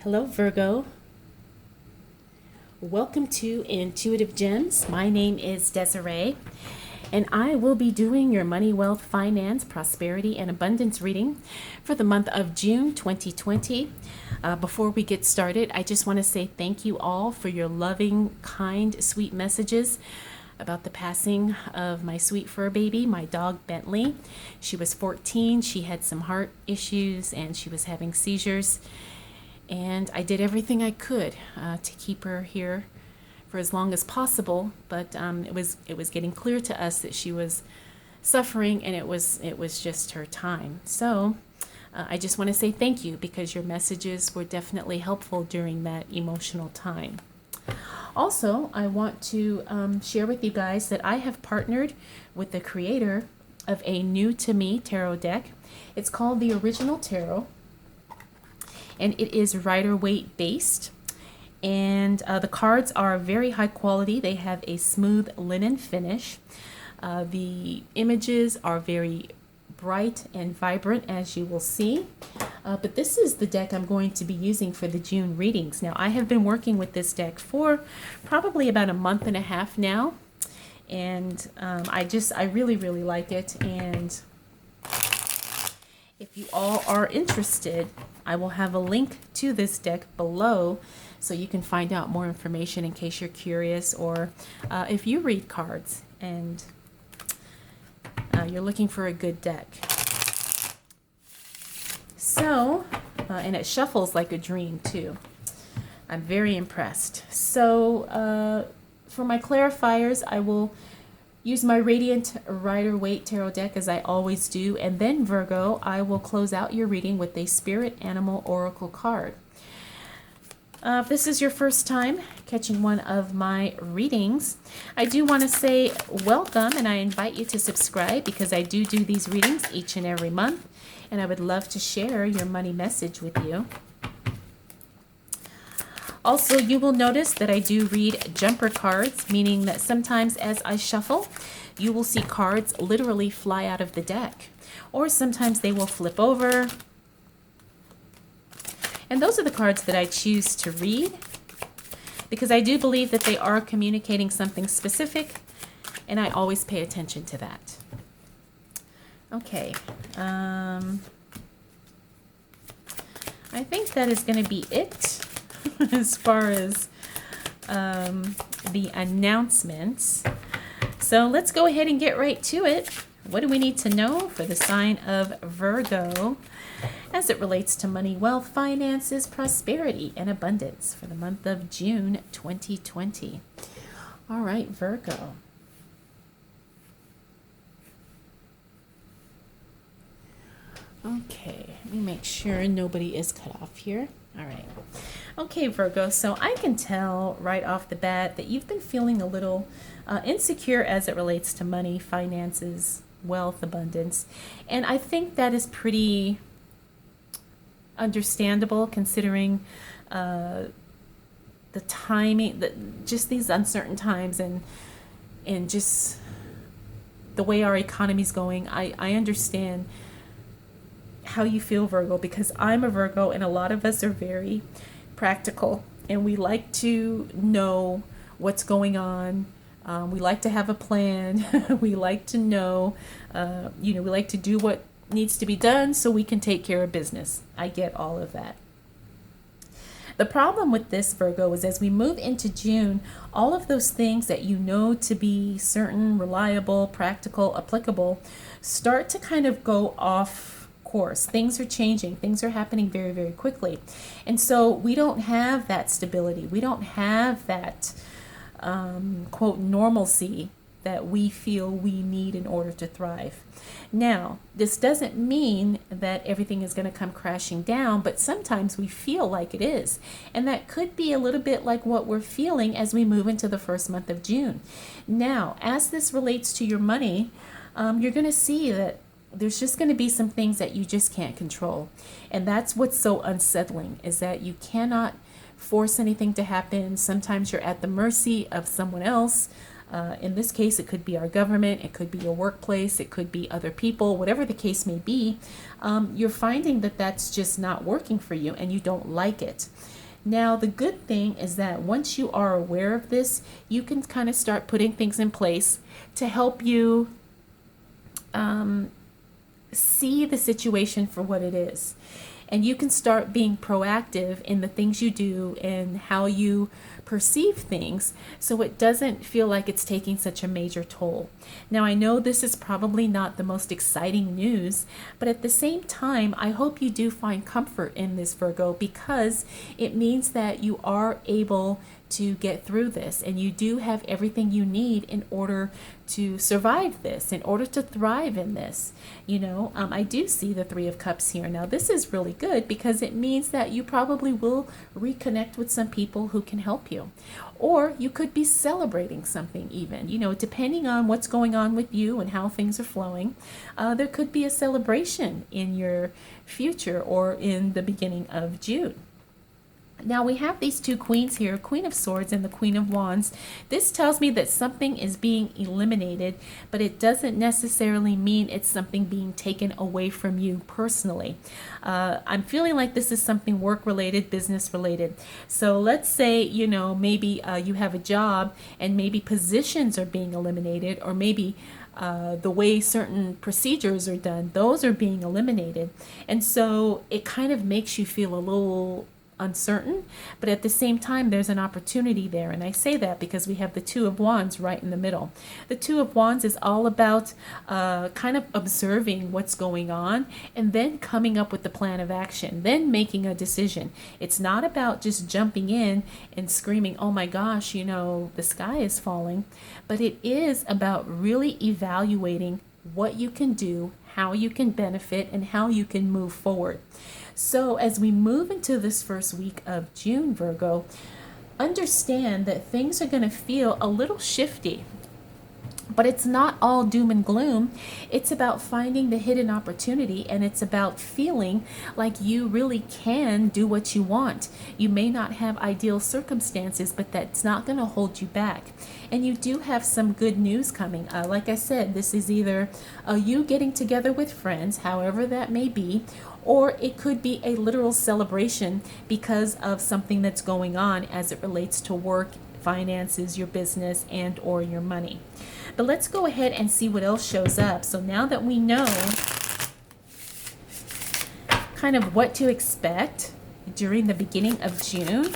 Hello, Virgo. Welcome to Intuitive Gems. My name is Desiree, and I will be doing your money, wealth, finance, prosperity, and abundance reading for the month of June 2020. Before we get started, I just want to say thank you all for your loving, kind, sweet messages about the passing of my sweet fur baby, my dog Bentley. She was 14. She had some heart issues and she was having seizures. And I did everything I could to keep her here for as long as possible. But it was getting clear to us that she was suffering, and it was just her time. So I just want to say thank you, because your messages were definitely helpful during that emotional time. Also, I want to share with you guys that I have partnered with the creator of a new to me tarot deck. It's called the Original Tarot, and it is Rider-Waite based. And the cards are very high quality. They have a smooth linen finish. The images are very bright and vibrant, as you will see. But this is the deck I'm going to be using for the June readings. Now, I have been working with this deck for probably about a month and a half now. And I really, really like it. And if you all are interested, I will have a link to this deck below so you can find out more information in case you're curious, or if you read cards and you're looking for a good deck. So, and it shuffles like a dream too. I'm very impressed. So for my clarifiers, I will use my Radiant Rider-Waite Tarot deck, as I always do, and then, Virgo, I will close out your reading with a Spirit Animal Oracle card. If this is your first time catching one of my readings, I do want to say welcome, and I invite you to subscribe, because I do these readings each and every month, and I would love to share your money message with you. Also, you will notice that I do read jumper cards, meaning that sometimes as I shuffle, you will see cards literally fly out of the deck, or sometimes they will flip over. And those are the cards that I choose to read, because I do believe that they are communicating something specific, and I always pay attention to that. Okay. I think that is going to be it as far as the announcements. So let's go ahead and get right to it. What do we need to know for the sign of Virgo as it relates to money, wealth, finances, prosperity, and abundance for the month of June 2020? All right, Virgo. Okay, let me make sure nobody is cut off here. All right. Okay, Virgo, so I can tell right off the bat that you've been feeling a little insecure as it relates to money, finances, wealth, abundance. And I think that is pretty understandable, considering the timing, just these uncertain times, and just the way our economy's going. I understand how you feel, Virgo, because I'm a Virgo, and a lot of us are very practical, and we like to know what's going on. We like to have a plan. We like to know, we like to do what needs to be done so we can take care of business. I get all of that. The problem with this, Virgo, is as we move into June, all of those things that you know to be certain, reliable, practical, applicable, start to kind of go off course. Things are changing. Things are happening very, very quickly. And so we don't have that stability. We don't have that, quote, normalcy that we feel we need in order to thrive. Now, this doesn't mean that everything is going to come crashing down, but sometimes we feel like it is. And that could be a little bit like what we're feeling as we move into the first month of June. Now, as this relates to your money, you're going to see that there's just going to be some things that you just can't control. And that's what's so unsettling, is that you cannot force anything to happen. Sometimes you're at the mercy of someone else. In this case, it could be our government, it could be your workplace, it could be other people, whatever the case may be. You're finding that that's just not working for you and you don't like it. Now, the good thing is that once you are aware of this, you can kind of start putting things in place to help you see the situation for what it is. And you can start being proactive in the things you do and how you perceive things, so it doesn't feel like it's taking such a major toll. Now, I know this is probably not the most exciting news, but at the same time, I hope you do find comfort in this, Virgo, because it means that you are able to get through this and you do have everything you need in order to survive this, in order to thrive in this. I do see the Three of Cups here. Now, this is really good because it means that you probably will reconnect with some people who can help you. Or you could be celebrating something even, depending on what's going on with you and how things are flowing. There could be a celebration in your future or in the beginning of June. Now we have these two queens here, Queen of Swords and the Queen of Wands. This tells me that something is being eliminated, but it doesn't necessarily mean it's something being taken away from you personally. I'm feeling like this is something work-related, business-related. So let's say, maybe you have a job and maybe positions are being eliminated, or maybe the way certain procedures are done, those are being eliminated. And so it kind of makes you feel a little uncertain, but at the same time there's an opportunity there. And I say that because we have the Two of Wands right in the middle. The Two of Wands is all about kind of observing what's going on and then coming up with the plan of action, then making a decision. It's not about just jumping in and screaming, oh my gosh, the sky is falling, but it is about really evaluating what you can do, how you can benefit, and how you can move forward. So as we move into this first week of June, Virgo, understand that things are going to feel a little shifty. But it's not all doom and gloom. It's about finding the hidden opportunity, and it's about feeling like you really can do what you want. You may not have ideal circumstances, but that's not going to hold you back. And you do have some good news coming. Like I said, this is either you getting together with friends, however that may be, or it could be a literal celebration because of something that's going on as it relates to work, finances, your business, and or your money. But let's go ahead and see what else shows up. So now that we know kind of what to expect during the beginning of June,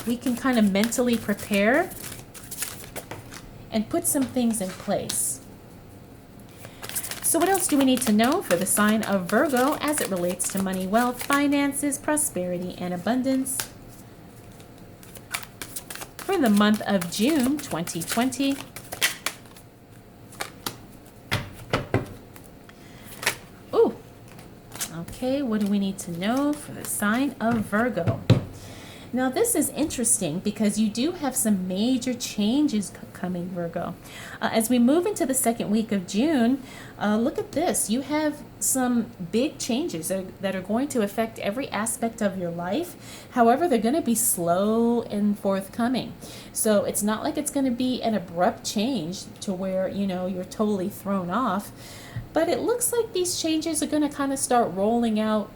we can kind of mentally prepare and put some things in place. So what else do we need to know for the sign of Virgo as it relates to money, wealth, finances, prosperity, and abundance for the month of June 2020? Ooh, okay, what do we need to know for the sign of Virgo? Now this is interesting because you do have some major changes coming, Virgo. As we move into the second week of June, look at this. You have some big changes that are going to affect every aspect of your life. However, they're going to be slow and forthcoming. So it's not like it's going to be an abrupt change to where, you're totally thrown off. But it looks like these changes are going to kind of start rolling out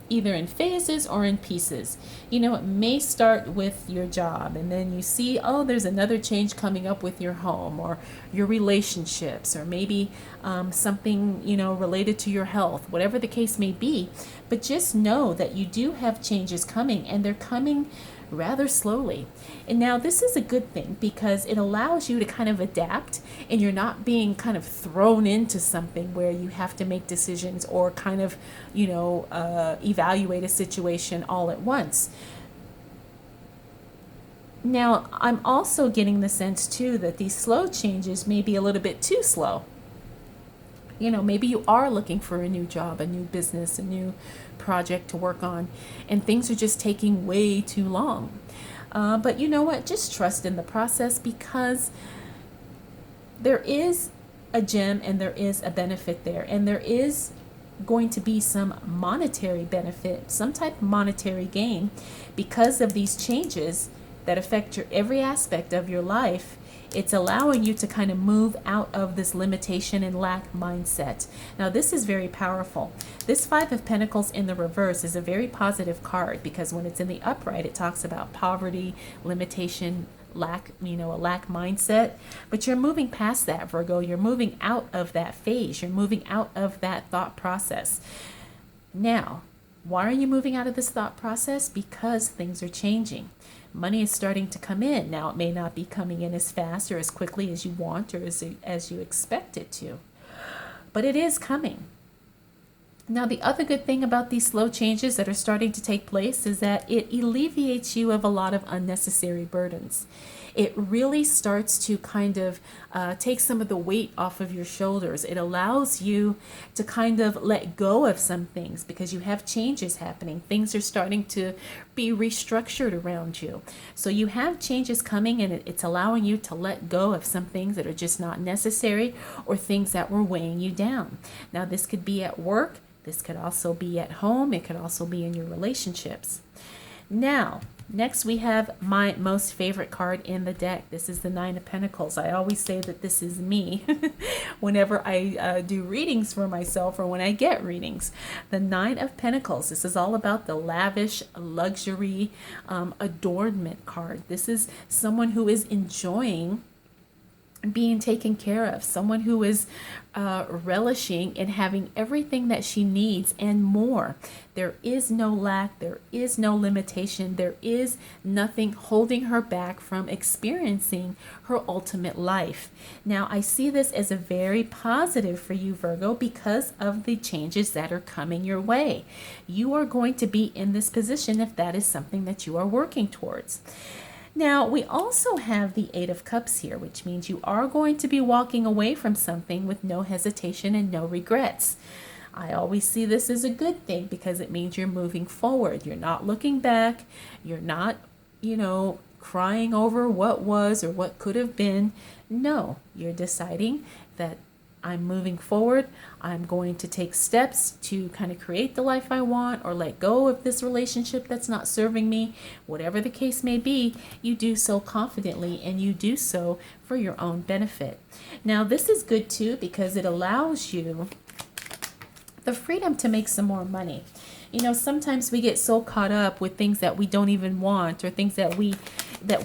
either in phases or in pieces. It may start with your job, and then you see, oh, there's another change coming up with your home or your relationships, or maybe something, related to your health, whatever the case may be. But just know that you do have changes coming, and they're coming rather slowly. And now this is a good thing because it allows you to kind of adapt, and you're not being kind of thrown into something where you have to make decisions or kind of, evaluate a situation all at once. Now, I'm also getting the sense too that these slow changes may be a little bit too slow. Maybe you are looking for a new job, a new business, a new project to work on, and things are just taking way too long. But you know what? Just trust in the process, because there is a gem and there is a benefit there, and there is going to be some monetary benefit, some type of monetary gain because of these changes that affect every aspect of your life. it's allowing you to kind of move out of this limitation and lack mindset. Now, this is very powerful. This Five of Pentacles in the reverse is a very positive card, because when it's in the upright, it talks about poverty, limitation, lack, a lack mindset. But you're moving past that, Virgo. You're moving out of that phase. You're moving out of that thought process. Now, why are you moving out of this thought process? Because things are changing. Money is starting to come in. Now, it may not be coming in as fast or as quickly as you want or as you expect it to, but it is coming. Now, the other good thing about these slow changes that are starting to take place is that it alleviates you of a lot of unnecessary burdens. It really starts to kind of take some of the weight off of your shoulders. It allows you to kind of let go of some things because you have changes happening. Things are starting to be restructured around you. So you have changes coming, and it's allowing you to let go of some things that are just not necessary or things that were weighing you down. Now, this could be at work. This could also be at home. It could also be in your relationships. Now, next we have my most favorite card in the deck. This is the Nine of Pentacles. I always say that this is me whenever I do readings for myself or when I get readings. The Nine of Pentacles. This is all about the lavish, luxury, adornment card. This is someone who is enjoying being taken care of, someone who is relishing in having everything that she needs and more. There is no lack, there is no limitation, there is nothing holding her back from experiencing her ultimate life. Now, I see this as a very positive for you, Virgo, because of the changes that are coming your way. You are going to be in this position if that is something that you are working towards. Now, we also have the Eight of Cups here, which means you are going to be walking away from something with no hesitation and no regrets. I always see this as a good thing because it means you're moving forward. You're not looking back. You're not, crying over what was or what could have been. No, you're deciding that I'm moving forward. I'm going to take steps to kind of create the life I want or let go of this relationship that's not serving me. Whatever the case may be, you do so confidently and you do so for your own benefit. Now, this is good too because it allows you the freedom to make some more money. Sometimes we get so caught up with things that we don't even want or things that we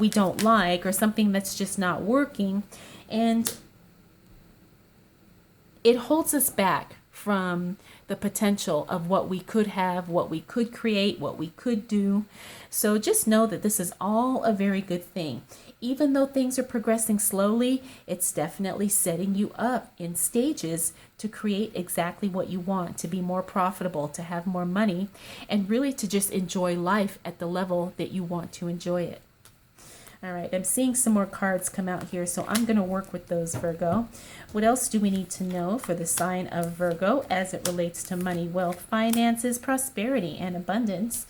don't like or something that's just not working, and it holds us back from the potential of what we could have, what we could create, what we could do. So just know that this is all a very good thing. Even though things are progressing slowly, it's definitely setting you up in stages to create exactly what you want, to be more profitable, to have more money, and really to just enjoy life at the level that you want to enjoy it. All right, I'm seeing some more cards come out here, so I'm going to work with those, Virgo. What else do we need to know for the sign of Virgo as it relates to money, wealth, finances, prosperity, and abundance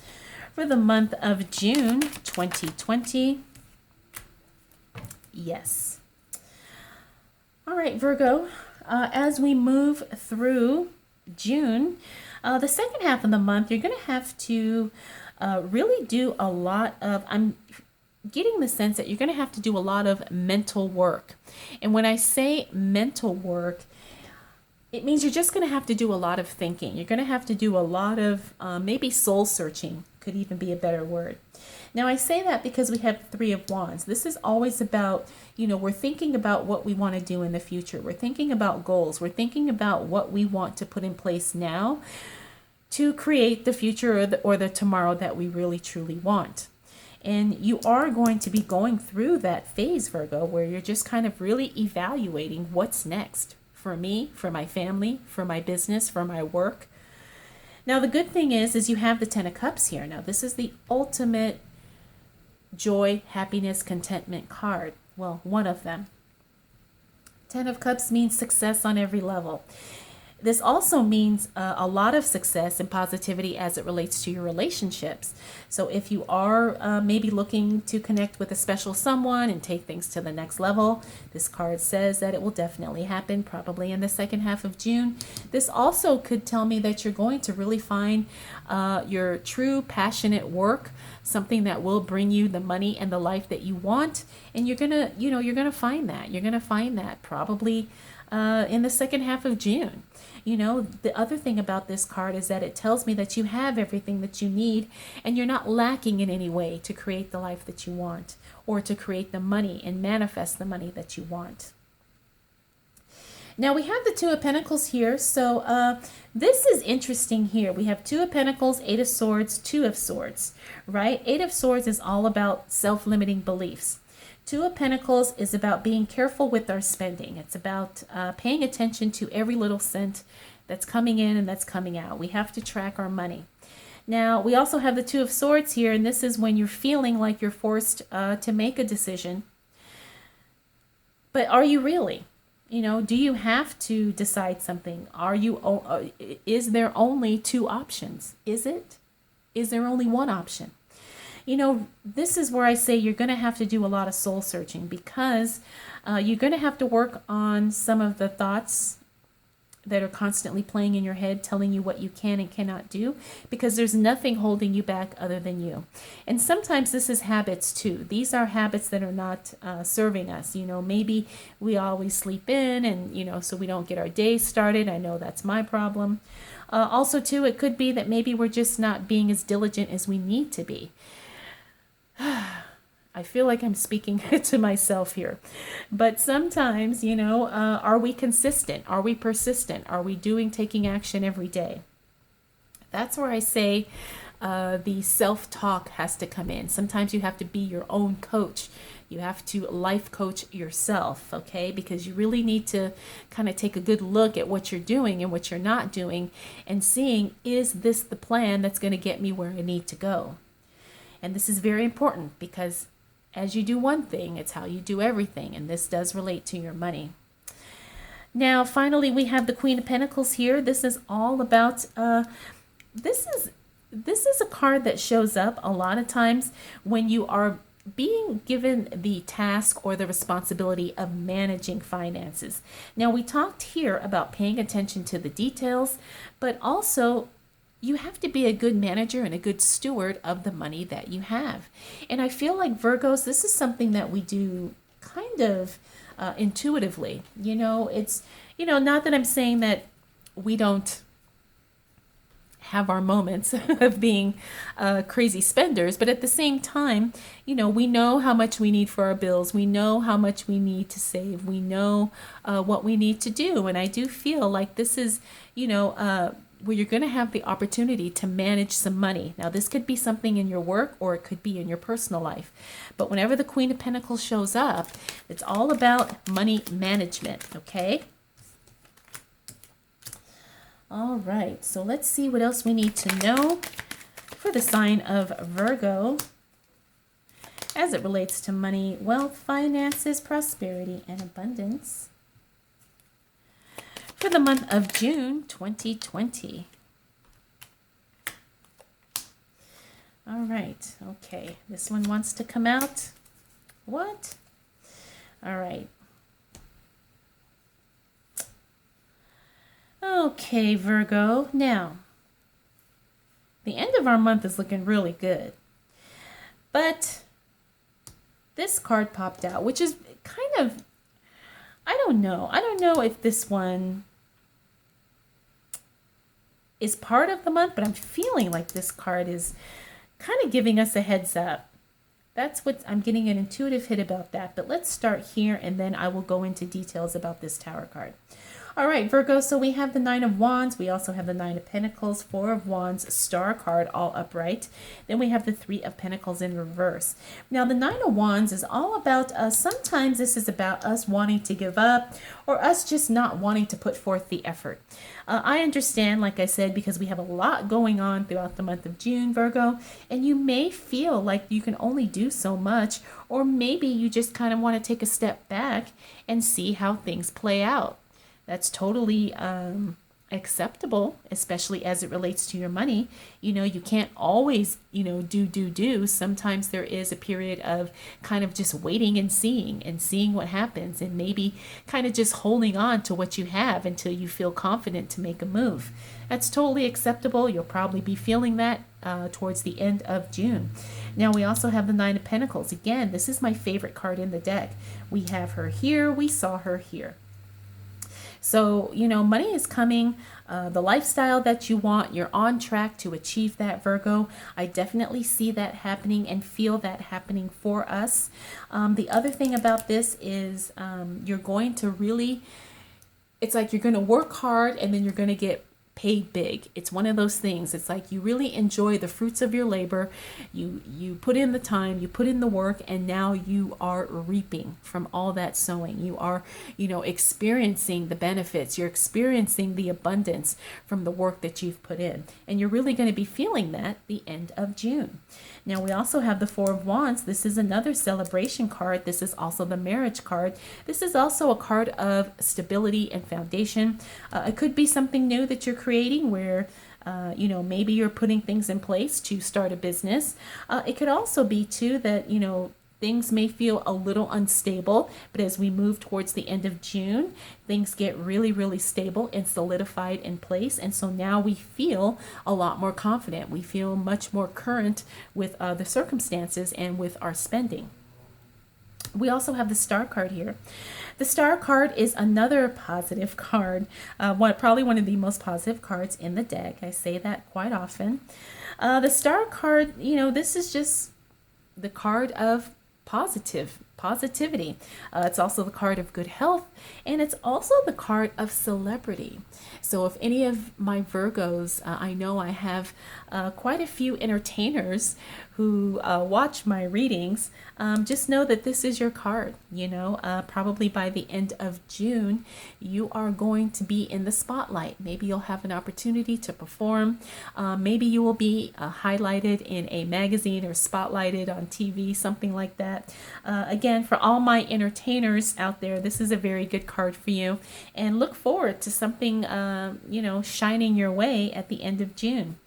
for the month of June 2020? Yes. All right, Virgo, as we move through June, the second half of the month, you're going to have to really do a lot of, I'm getting the sense that you're going to have to do a lot of mental work. And when I say mental work, it means you're just going to have to do a lot of thinking. You're going to have to do a lot of maybe soul searching, could even be a better word. Now, I say that because we have Three of Wands. This is always about, we're thinking about what we want to do in the future. We're thinking about goals. We're thinking about what we want to put in place now to create the future or the tomorrow that we really truly want. And you are going to be going through that phase, Virgo, where you're just kind of really evaluating what's next for me, for my family, for my business, for my work. Now, the good thing is you have the Ten of Cups here. Now, this is the ultimate joy, happiness, contentment card. Well, one of them. Ten of Cups means success on every level. This also means a lot of success and positivity as it relates to your relationships. So if you are maybe looking to connect with a special someone and take things to the next level, this card says that it will definitely happen probably in the second half of June. This also could tell me that you're going to really find your true passionate work, something that will bring you the money and the life that you want. And you're gonna find that. You're gonna find that probably in the second half of June. The other thing about this card is that it tells me that you have everything that you need and you're not lacking in any way to create the life that you want or to create the money and manifest the money that you want. Now we have the Two of Pentacles here. So this is interesting here. We have Two of Pentacles, Eight of Swords, Two of Swords, right? Eight of Swords is all about self-limiting beliefs. Two of Pentacles is about being careful with our spending. It's about paying attention to every little cent that's coming in and that's coming out. We have to track our money. Now, we also have the Two of Swords here, and this is when you're feeling like you're forced to make a decision. But are you really? Do you have to decide something? Is there only two options? Is there only one option? This is where I say you're going to have to do a lot of soul searching, because you're going to have to work on some of the thoughts that are constantly playing in your head, telling you what you can and cannot do, because there's nothing holding you back other than you. And sometimes this is habits too. These are habits that are not serving us. Maybe we always sleep in and, so we don't get our day started. I know that's my problem. Also too, it could be that maybe we're just not being as diligent as we need to be. I feel like I'm speaking to myself here. But sometimes, are we consistent? Are we persistent? Are we taking action every day? That's where I say the self-talk has to come in. Sometimes you have to be your own coach. You have to life coach yourself, okay? Because you really need to kind of take a good look at what you're doing and what you're not doing and seeing, is this the plan that's going to get me where I need to go? And this is very important, because as you do one thing, it's how you do everything. And this does relate to your money. Now, finally, we have the Queen of Pentacles here. This is all about, this is a card that shows up a lot of times when you are being given the task or the responsibility of managing finances. Now, we talked here about paying attention to the details, but also you have to be a good manager and a good steward of the money that you have. And I feel like Virgos, this is something that we do kind of intuitively. It's, not that I'm saying that we don't have our moments of being crazy spenders, but at the same time, we know how much we need for our bills. We know how much we need to save. We know what we need to do. And I do feel like this is, where you're going to have the opportunity to manage some money. Now, this could be something in your work or it could be in your personal life. But whenever the Queen of Pentacles shows up, it's all about money management, okay? All right, so let's see what else we need to know for the sign of Virgo as it relates to money, wealth, finances, prosperity, and abundance for the month of June 2020. All right, okay, this one wants to come out. What? All right. Okay, Virgo. Now, the end of our month is looking really good. But this card popped out, which is kind of, I don't know. I don't know if this one is part of the month, but I'm feeling like this card is kind of giving us a heads up. That's what I'm getting an intuitive hit about that. But let's start here and then I will go into details about this Tower card. All right, Virgo, so we have the Nine of Wands. We also have the Nine of Pentacles, Four of Wands, Star card, all upright. Then we have the Three of Pentacles in reverse. Now, the Nine of Wands is all about us. Sometimes this is about us wanting to give up or us just not wanting to put forth the effort. I understand, like I said, because we have a lot going on throughout the month of June, Virgo, and you may feel like you can only do so much, or maybe you just kind of want to take a step back and see how things play out. That's totally acceptable, especially as it relates to your money. You can't always, do. Sometimes there is a period of kind of just waiting and seeing what happens, and maybe kind of just holding on to what you have until you feel confident to make a move. That's totally acceptable. You'll probably be feeling that towards the end of June. Now we also have the Nine of Pentacles. Again, this is my favorite card in the deck. We have her here. We saw her here. So, money is coming, the lifestyle that you want, you're on track to achieve that, Virgo. I definitely see that happening and feel that happening for us. The other thing about this is you're going to really, it's like you're going to work hard and then you're going to get paid big. It's one of those things. It's like you really enjoy the fruits of your labor. You put in the time, you put in the work, and now you are reaping from all that sowing. You are, experiencing the benefits. You're experiencing the abundance from the work that you've put in. And you're really going to be feeling that the end of June. Now we also have the Four of Wands. This is another celebration card. This is also the marriage card. This is also a card of stability and foundation. It could be something new that you're creating where maybe you're putting things in place to start a business. It could also be too that things may feel a little unstable, but as we move towards the end of June, things get really, really stable and solidified in place. And so now we feel a lot more confident. We feel much more current with the circumstances and with our spending. We also have the Star card here. The Star card is another positive card, probably one of the most positive cards in the deck. I say that quite often. The Star card, this is just the card of positivity. It's also the card of good health, and it's also the card of celebrity. So if any of my Virgos, I know I have quite a few entertainers who watch my readings, just know that this is your card. Probably by the end of June, you are going to be in the spotlight. Maybe you'll have an opportunity to perform. Maybe you will be highlighted in a magazine or spotlighted on TV, something like that. Again, for all my entertainers out there, this is a very good card for you. And look forward to something, shining your way at the end of June.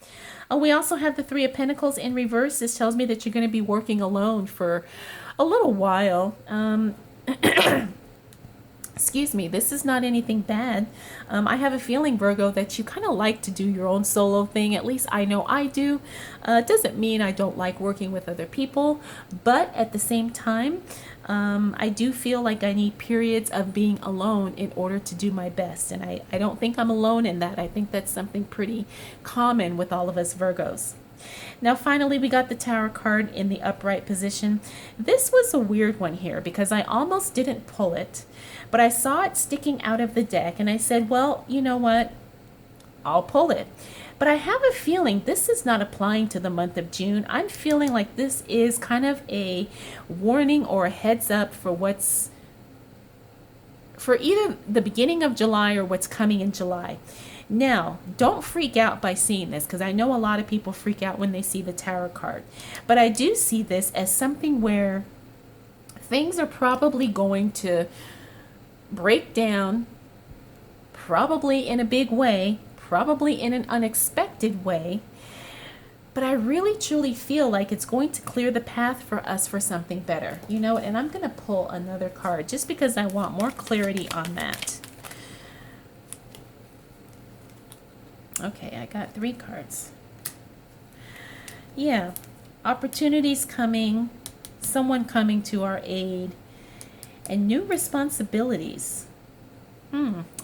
We also have the Three of Pentacles in reverse. This tells me that you're going to be working alone for a little while. Excuse me, this is not anything bad. I have a feeling, Virgo, that you kind of like to do your own solo thing. At least I know I do. It doesn't mean I don't like working with other people, but at the same time, I do feel like I need periods of being alone in order to do my best. And I don't think I'm alone in that. I think that's something pretty common with all of us Virgos. Now, finally, we got the Tower card in the upright position. This was a weird one here because I almost didn't pull it, but I saw it sticking out of the deck and I said, well, you know what? I'll pull it. But I have a feeling this is not applying to the month of June. I'm feeling like this is kind of a warning or a heads up for either the beginning of July or what's coming in July. Now, don't freak out by seeing this because I know a lot of people freak out when they see the Tower card. But I do see this as something where things are probably going to break down, probably in a big way, probably in an unexpected way. But I really truly feel like it's going to clear the path for us for something better. And I'm going to pull another card just because I want more clarity on that. Okay, I got 3 cards. Yeah, opportunities coming, someone coming to our aid, and new responsibilities.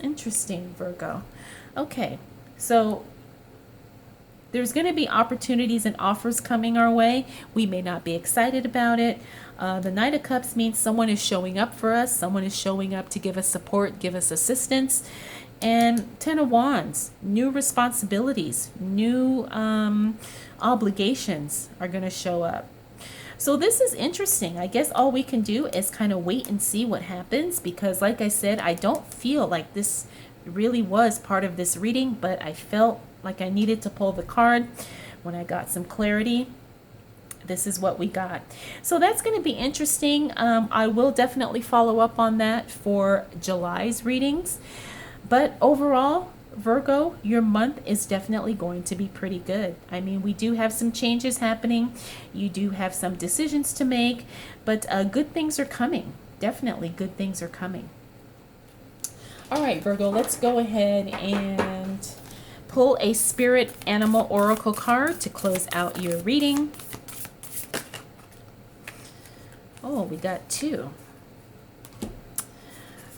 Interesting, Virgo. Okay, so there's going to be opportunities and offers coming our way. We may not be excited about it. The Knight of Cups means someone is showing up for us. Someone is showing up to give us support, give us assistance. And Ten of Wands, new responsibilities, new obligations are going to show up. So this is interesting. I guess all we can do is kind of wait and see what happens because, like I said, I don't feel like this really was part of this reading, but I felt like I needed to pull the card when I got some clarity. This is what we got. So that's going to be interesting. I will definitely follow up on that for July's readings. But overall, Virgo, your month is definitely going to be pretty good. I mean, we do have some changes happening. You do have some decisions to make, but good things are coming. Definitely good things are coming. All right, Virgo, let's go ahead and pull a spirit animal oracle card to close out your reading. Oh, we got two.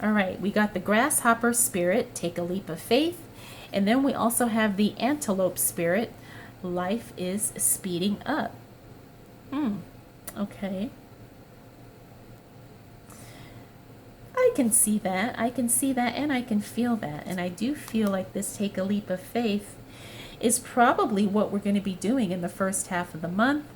All right, we got the grasshopper spirit, take a leap of faith. And then we also have the antelope spirit, life is speeding up. Okay. I can see that. I can see that and I can feel that. And I do feel like this take a leap of faith is probably what we're going to be doing in the first half of the month.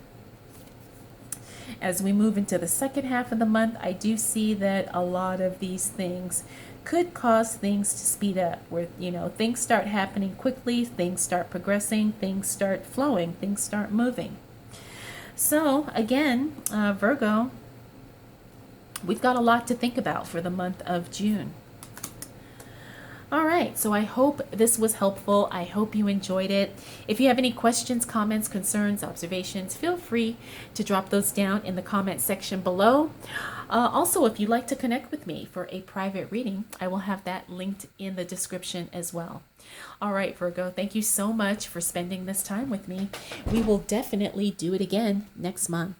As we move into the second half of the month, I do see that a lot of these things could cause things to speed up, where, you know, things start happening quickly, things start progressing, things start flowing, things start moving. So again, Virgo, we've got a lot to think about for the month of June. All right, so I hope this was helpful. I hope you enjoyed it. If you have any questions, comments, concerns, observations, feel free to drop those down in the comment section below. Also, if you'd like to connect with me for a private reading, I will have that linked in the description as well. All right, Virgo, thank you so much for spending this time with me. We will definitely do it again next month.